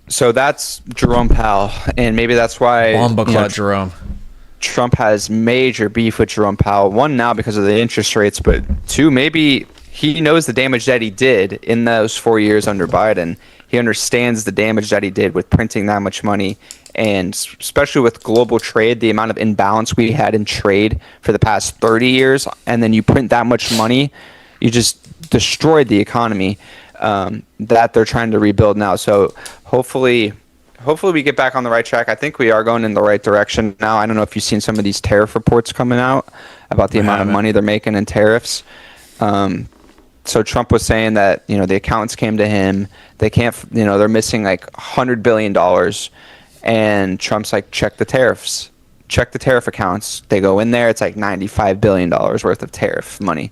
So that's Jerome Powell, and maybe that's why Bomba clot Jerome. Trump has major beef with Jerome Powell. One, now because of the interest rates, but two, maybe he knows the damage that he did in those 4 years under Biden. He understands the damage that he did with printing that much money, and especially with global trade, the amount of imbalance we had in trade for the past 30 years, and then you print that much money, you just destroyed the economy that they're trying to rebuild now. So hopefully we get back on the right track. I think we are going in the right direction now. I don't know if you've seen some of these tariff reports coming out about the amount of money they're making in tariffs. So Trump was saying that, the accountants came to him. They can't, they're missing like $100 billion. And Trump's like, check the tariffs. Check the tariff accounts. They go in there. It's like $95 billion worth of tariff money.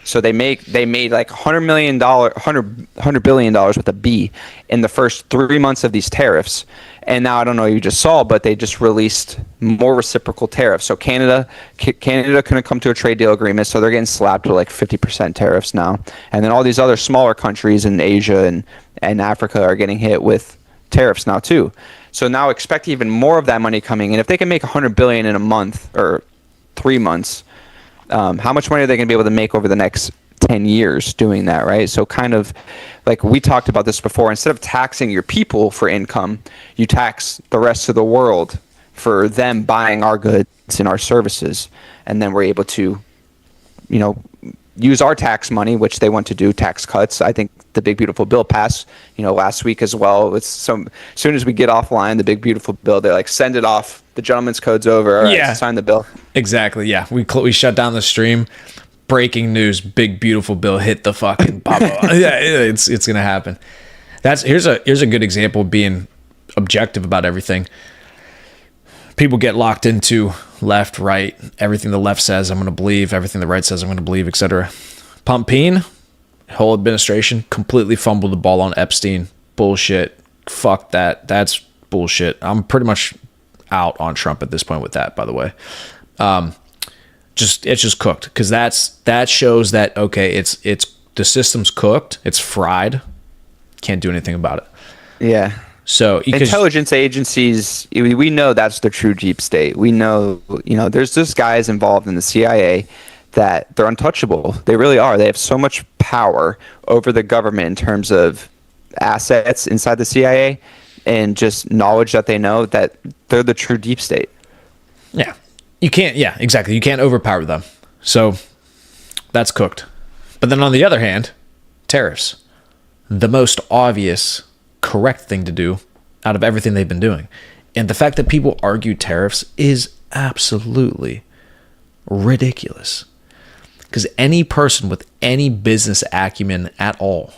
So they made like $100 billion with a B in the first 3 months of these tariffs. And now I don't know if you just saw, but they just released more reciprocal tariffs. So Canada couldn't come to a trade deal agreement, so they're getting slapped with like 50% tariffs now. And then all these other smaller countries in Asia and Africa are getting hit with tariffs now too. So now expect even more of that money coming in. If they can make $100 billion in a month or 3 months, how much money are they going to be able to make over the next 10 years doing that, right? So kind of like we talked about this before, instead of taxing your people for income, you tax the rest of the world for them buying our goods and our services. And then we're able to, use our tax money, which they want to do, tax cuts. I think the Big Beautiful Bill passed, last week as well. As soon as we get offline, the Big Beautiful Bill, they like send it off. The gentleman's code's over. All right, sign the bill. Exactly. Yeah, we shut down the stream. Breaking news: Big Beautiful Bill hit the fucking pop. Yeah, it's gonna happen. Here's a good example of being objective about everything. People get locked into left, right, everything the left says I'm going to believe, everything the right says I'm going to believe, etc. Pompeo, whole administration completely fumbled the ball on Epstein. Bullshit. Fuck that. That's bullshit. I'm pretty much out on Trump at this point with that, by the way. It's just cooked, because that shows that, okay, it's the system's cooked, it's fried, can't do anything about it. Yeah. So intelligence agencies, we know that's the true deep state. We know, there's just guys involved in the CIA that they're untouchable. They really are. They have so much power over the government in terms of assets inside the CIA and just knowledge that they know, that they're the true deep state. Yeah. You can't, yeah, exactly. You can't overpower them. So that's cooked. But then on the other hand, tariffs, the most obvious correct thing to do out of everything they've been doing. And the fact that people argue tariffs is absolutely ridiculous. Because any person with any business acumen at all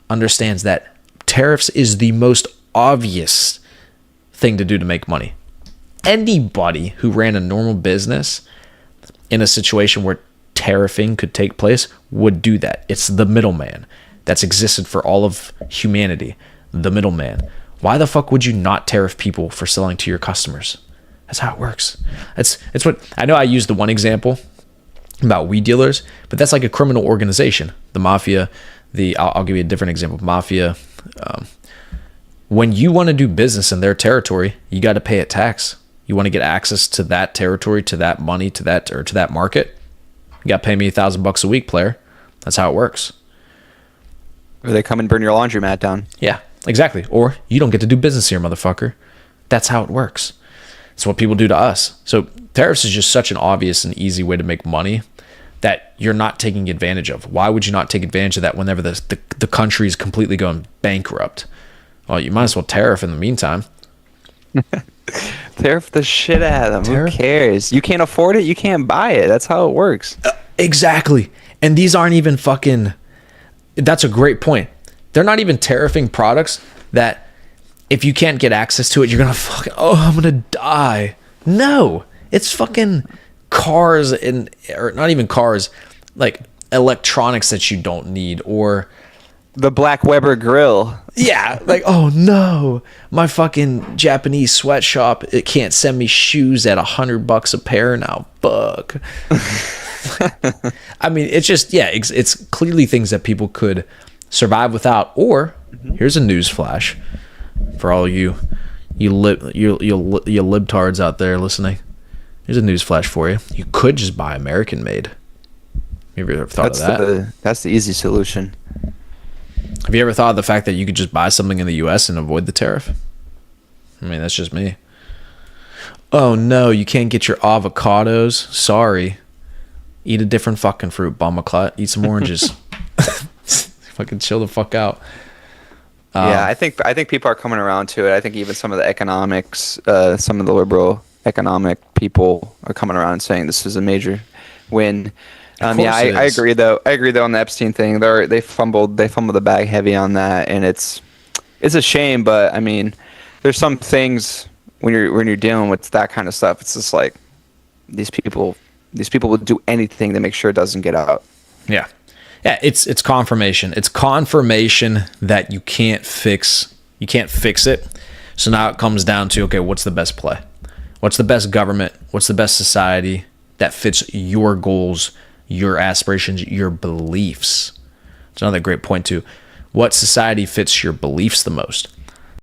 understands that tariffs is the most obvious thing to do to make money. Anybody who ran a normal business in a situation where tariffing could take place would do that. It's the middleman that's existed for all of humanity. The middleman. Why the fuck would you not tariff people for selling to your customers? That's how it works. It's what I know. I used the one example about weed dealers, but that's like a criminal organization. The mafia. I'll give you a different example. Mafia. When you want to do business in their territory, you got to pay a tax. You want to get access to that territory, to that money, to that market. You got to pay me $1,000 a week, player. That's how it works. Or they come and burn your laundromat down. Yeah, exactly. Or you don't get to do business here, motherfucker. That's how it works. It's what people do to us. So tariffs is just such an obvious and easy way to make money that you're not taking advantage of. Why would you not take advantage of that whenever the country is completely going bankrupt? Well, you might as well tariff in the meantime. Tariff the shit out of them. Who cares? You can't afford it, you can't buy it. That's how it works. Exactly. And these aren't even fucking... That's a great point. They're not even tariffing products that if you can't get access to it, you're going to I'm going to die. No. It's fucking cars or not even cars, like electronics that you don't need, or the Black Weber grill. Yeah, like, oh no, my fucking Japanese sweatshop, it can't send me shoes at $100 a pair now. Fuck. I mean, it's just, yeah, it's clearly things that people could survive without. Or here's a news flash: For all you libtards out there listening, here's a newsflash for you. You could just buy American made. Have you ever thought of that? That's the easy solution. Have you ever thought of the fact that you could just buy something in the U.S. and avoid the tariff? I mean, that's just me. Oh no, you can't get your avocados. Sorry. Eat a different fucking fruit, Bomaclat. Eat some oranges. Fucking chill the fuck out. Yeah, I think people are coming around to it. I think even some of the economics, some of the liberal economic people are coming around and saying this is a major win. Yeah, I agree though. I agree though on the Epstein thing. They fumbled the bag heavy on that, and it's a shame. But I mean, there's some things when you're dealing with that kind of stuff. It's just like these people will do anything to make sure it doesn't get out. Yeah. Yeah, it's confirmation. It's confirmation that you can't fix it. So now it comes down to, okay, what's the best play? What's the best government? What's the best society that fits your goals, your aspirations, your beliefs? It's another great point too. What society fits your beliefs the most?